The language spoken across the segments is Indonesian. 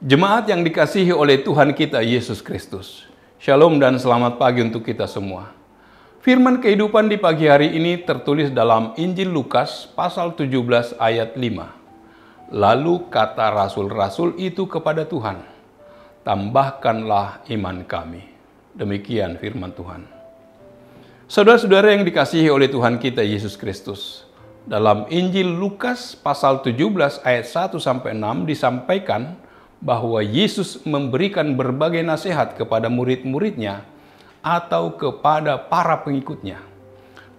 Jemaat yang dikasihi oleh Tuhan kita Yesus Kristus. Shalom dan selamat pagi untuk kita semua. Firman kehidupan di pagi hari ini tertulis dalam Injil Lukas pasal 17 ayat 5. Lalu kata rasul-rasul itu kepada Tuhan, "Tambahkanlah iman kami." Demikian firman Tuhan. Saudara-saudara yang dikasihi oleh Tuhan kita Yesus Kristus, dalam Injil Lukas pasal 17 ayat 1-6 disampaikan bahwa Yesus memberikan berbagai nasihat kepada murid-muridnya atau kepada para pengikutnya.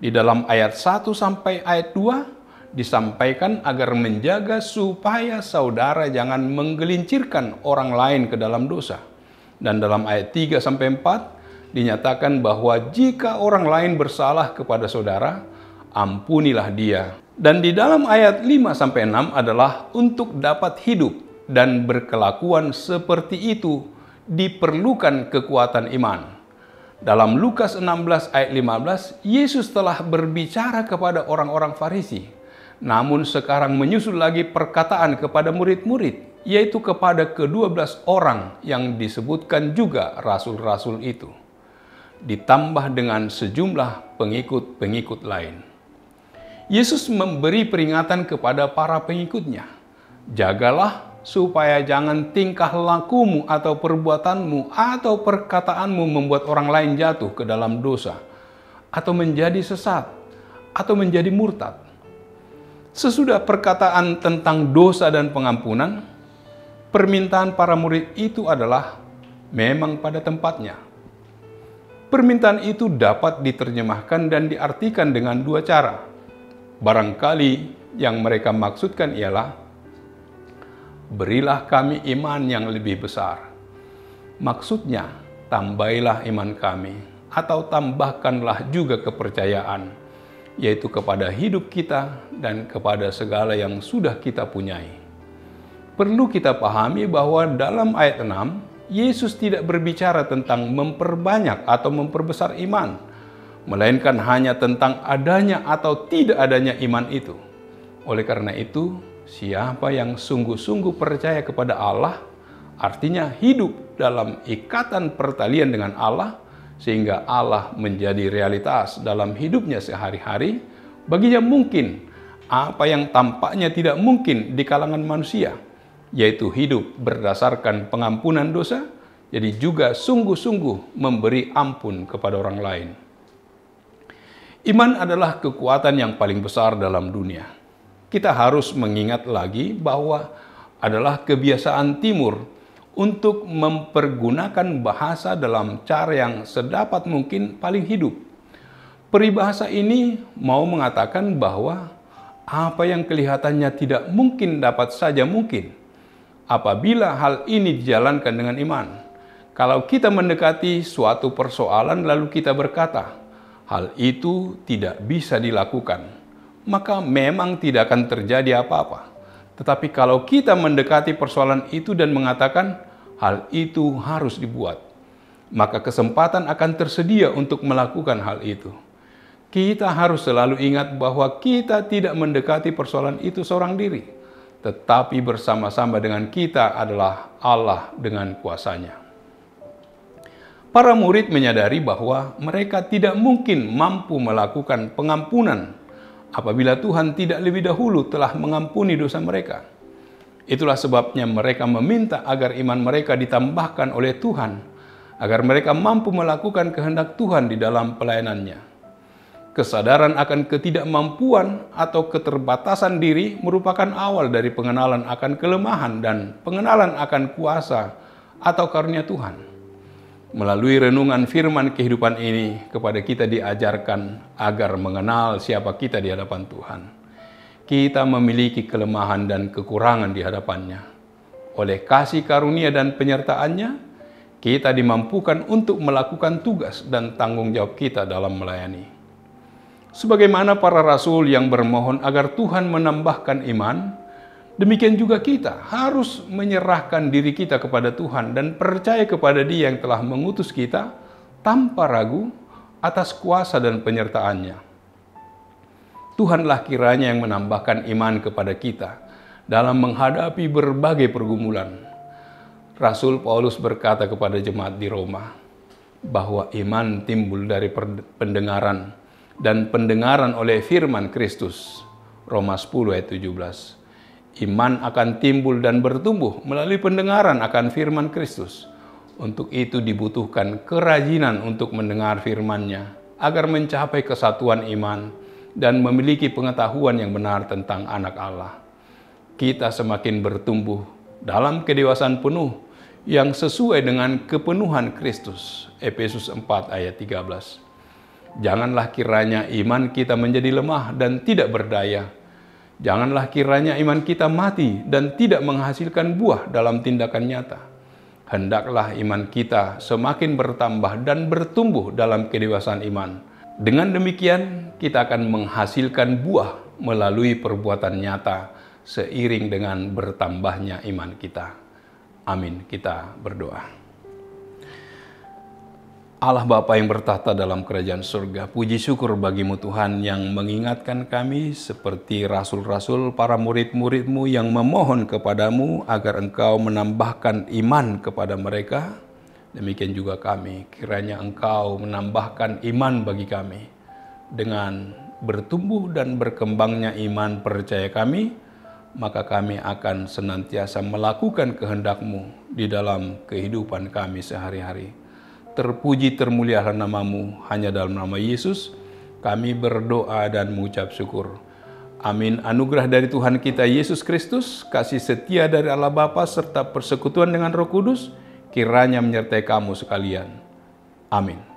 Di dalam ayat 1 sampai ayat 2 disampaikan agar menjaga supaya saudara jangan menggelincirkan orang lain ke dalam dosa. Dan dalam ayat 3 sampai 4 dinyatakan bahwa jika orang lain bersalah kepada saudara, ampunilah dia. Dan di dalam ayat 5 sampai 6 adalah untuk dapat hidup dan berkelakuan seperti itu diperlukan kekuatan iman. Dalam Lukas 16 ayat 15, Yesus telah berbicara kepada orang-orang Farisi. Namun sekarang menyusul lagi perkataan kepada murid-murid, yaitu kepada ke-12 orang yang disebutkan juga rasul-rasul itu. Ditambah dengan sejumlah pengikut-pengikut lain. Yesus memberi peringatan kepada para pengikutnya. Jagalah supaya jangan tingkah lakumu atau perbuatanmu atau perkataanmu membuat orang lain jatuh ke dalam dosa, atau menjadi sesat, atau menjadi murtad. Sesudah perkataan tentang dosa dan pengampunan, permintaan para murid itu adalah memang pada tempatnya. Permintaan itu dapat diterjemahkan dan diartikan dengan dua cara. Barangkali yang mereka maksudkan ialah, berilah kami iman yang lebih besar. Maksudnya, tambahilah iman kami, atau tambahkanlah juga kepercayaan, yaitu kepada hidup kita dan kepada segala yang sudah kita punyai. Perlu kita pahami bahwa dalam ayat 6, Yesus tidak berbicara tentang memperbanyak atau memperbesar iman, melainkan hanya tentang adanya atau tidak adanya iman itu. Oleh karena itu, siapa yang sungguh-sungguh percaya kepada Allah, artinya hidup dalam ikatan pertalian dengan Allah, sehingga Allah menjadi realitas dalam hidupnya sehari-hari, baginya mungkin apa yang tampaknya tidak mungkin di kalangan manusia, yaitu hidup berdasarkan pengampunan dosa, jadi juga sungguh-sungguh memberi ampun kepada orang lain. Iman adalah kekuatan yang paling besar dalam dunia. Kita harus mengingat lagi bahwa adalah kebiasaan Timur untuk mempergunakan bahasa dalam cara yang sedapat mungkin paling hidup. Peribahasa ini mau mengatakan bahwa apa yang kelihatannya tidak mungkin dapat saja mungkin apabila hal ini dijalankan dengan iman. Kalau kita mendekati suatu persoalan lalu kita berkata, hal itu tidak bisa dilakukan, maka memang tidak akan terjadi apa-apa. Tetapi kalau kita mendekati persoalan itu dan mengatakan hal itu harus dibuat, maka kesempatan akan tersedia untuk melakukan hal itu. Kita harus selalu ingat bahwa kita tidak mendekati persoalan itu seorang diri, tetapi bersama-sama dengan kita adalah Allah dengan kuasanya. Para murid menyadari bahwa mereka tidak mungkin mampu melakukan pengampunan apabila Tuhan tidak lebih dahulu telah mengampuni dosa mereka. Itulah sebabnya mereka meminta agar iman mereka ditambahkan oleh Tuhan, agar mereka mampu melakukan kehendak Tuhan di dalam pelayanannya. Kesadaran akan ketidakmampuan atau keterbatasan diri merupakan awal dari pengenalan akan kelemahan dan pengenalan akan kuasa atau karunia Tuhan. Melalui renungan firman kehidupan ini, kepada kita diajarkan agar mengenal siapa kita di hadapan Tuhan. Kita memiliki kelemahan dan kekurangan di hadapannya. Oleh kasih karunia dan penyertaannya, kita dimampukan untuk melakukan tugas dan tanggung jawab kita dalam melayani. Sebagaimana para rasul yang bermohon agar Tuhan menambahkan iman, demikian juga kita harus menyerahkan diri kita kepada Tuhan dan percaya kepada Dia yang telah mengutus kita tanpa ragu atas kuasa dan penyertaannya. Tuhanlah kiranya yang menambahkan iman kepada kita dalam menghadapi berbagai pergumulan. Rasul Paulus berkata kepada jemaat di Roma bahwa iman timbul dari pendengaran dan pendengaran oleh firman Kristus. Roma 10 ayat 17. Iman akan timbul dan bertumbuh melalui pendengaran akan firman Kristus. Untuk itu dibutuhkan kerajinan untuk mendengar firman-Nya agar mencapai kesatuan iman dan memiliki pengetahuan yang benar tentang anak Allah. Kita semakin bertumbuh dalam kedewasaan penuh yang sesuai dengan kepenuhan Kristus. Efesus 4 ayat 13. Janganlah kiranya iman kita menjadi lemah dan tidak berdaya. Janganlah kiranya iman kita mati dan tidak menghasilkan buah dalam tindakan nyata. Hendaklah iman kita semakin bertambah dan bertumbuh dalam kedewasaan iman. Dengan demikian, kita akan menghasilkan buah melalui perbuatan nyata seiring dengan bertambahnya iman kita. Amin. Kita berdoa. Allah Bapa yang bertahta dalam kerajaan surga, puji syukur bagimu Tuhan yang mengingatkan kami seperti rasul-rasul, para murid-murid-Mu yang memohon kepadamu agar Engkau menambahkan iman kepada mereka. Demikian juga kami, kiranya Engkau menambahkan iman bagi kami. Dengan bertumbuh dan berkembangnya iman percaya kami, maka kami akan senantiasa melakukan kehendak-Mu di dalam kehidupan kami sehari-hari. Terpuji termulialah nama-Mu, hanya dalam nama Yesus kami berdoa dan mengucap syukur. Amin. Anugerah dari Tuhan kita Yesus Kristus, kasih setia dari Allah Bapa serta persekutuan dengan Roh Kudus kiranya menyertai kamu sekalian. Amin.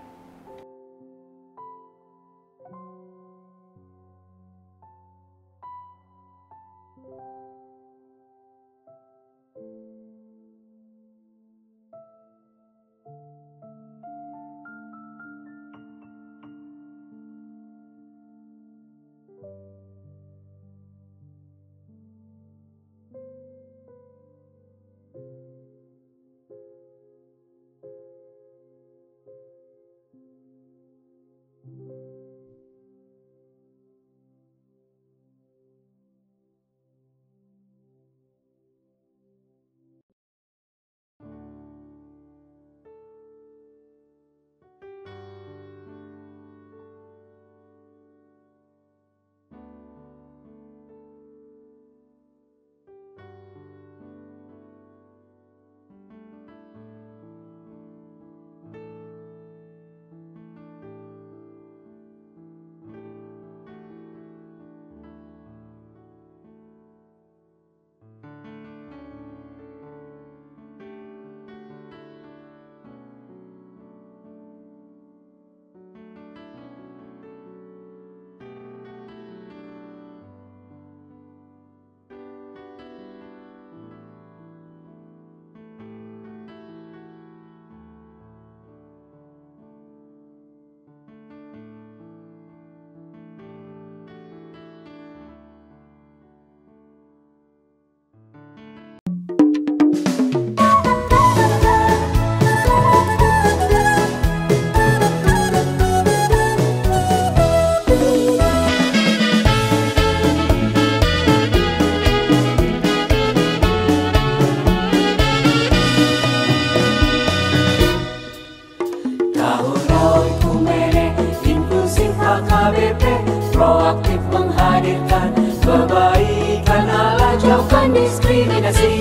Proaktif menghadirkan kebaikan Allah, jauhkan diskriminasi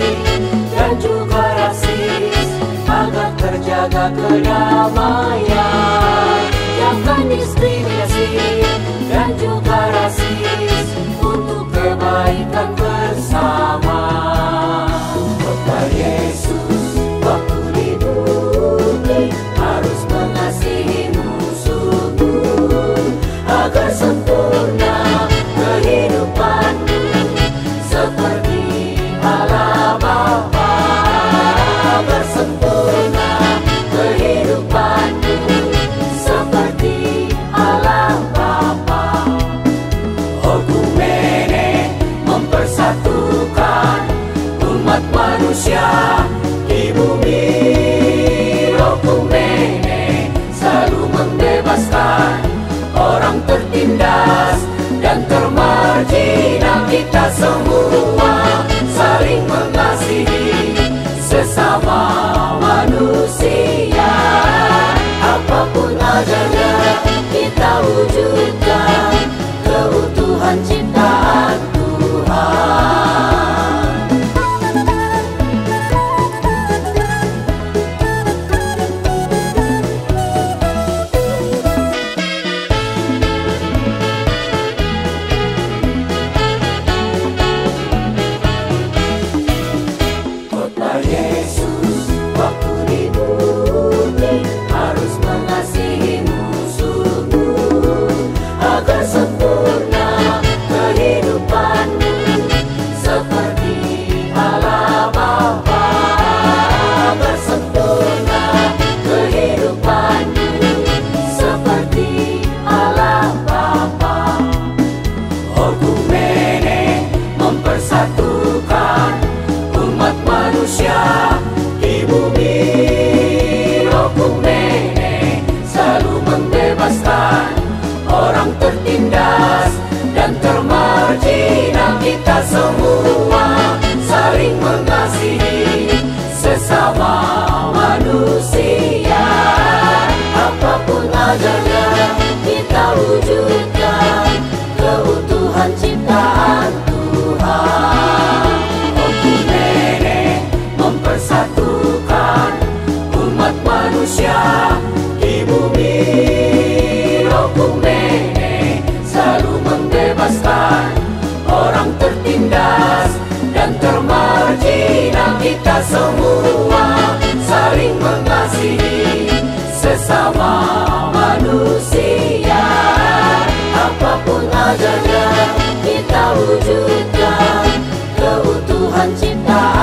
dan juga rasis, agar terjaga kedamaian. Jauhkan diskriminasi dan juga rasis untuk kebaikan bersama. Bapak Yesus waktu di bumi harus mengasihi musuhmu agar sempurna kehidupanmu seperti Allah Bapa. Agar sempurna kehidupanmu seperti Allah Bapa. Okumene mempersatukan umat manusia di bumi. Okumene selalu membebaskan orang tertindas dan termarginal. Kita semua saling mengasihi sesama. adanya kita wujudkan keutuhan ciptaan Tuhan. Kota Yesus waktu di bumi harus mengasihi musuhmu agar sempurna kehidupanmu seperti Allah Bapa, agar sempurna kehidupanmu seperti Allah Bapa. Okumene mempersatukan umat manusia di bumi. Okumene selalu membebaskan orang tertindas dan termarginal. Kita semua saling mengasihi sesama manusia. Apapun adanya kita wujudkan keutuhan ciptaan Tuhan. Okumene mempersatukan umat manusia di bumi. Okumene selalu membebaskan orang tertindas dan termarginal. Kita semua saling mengasihi sesama manusia. Apapun adanya kita wujudkan keutuhan ciptaan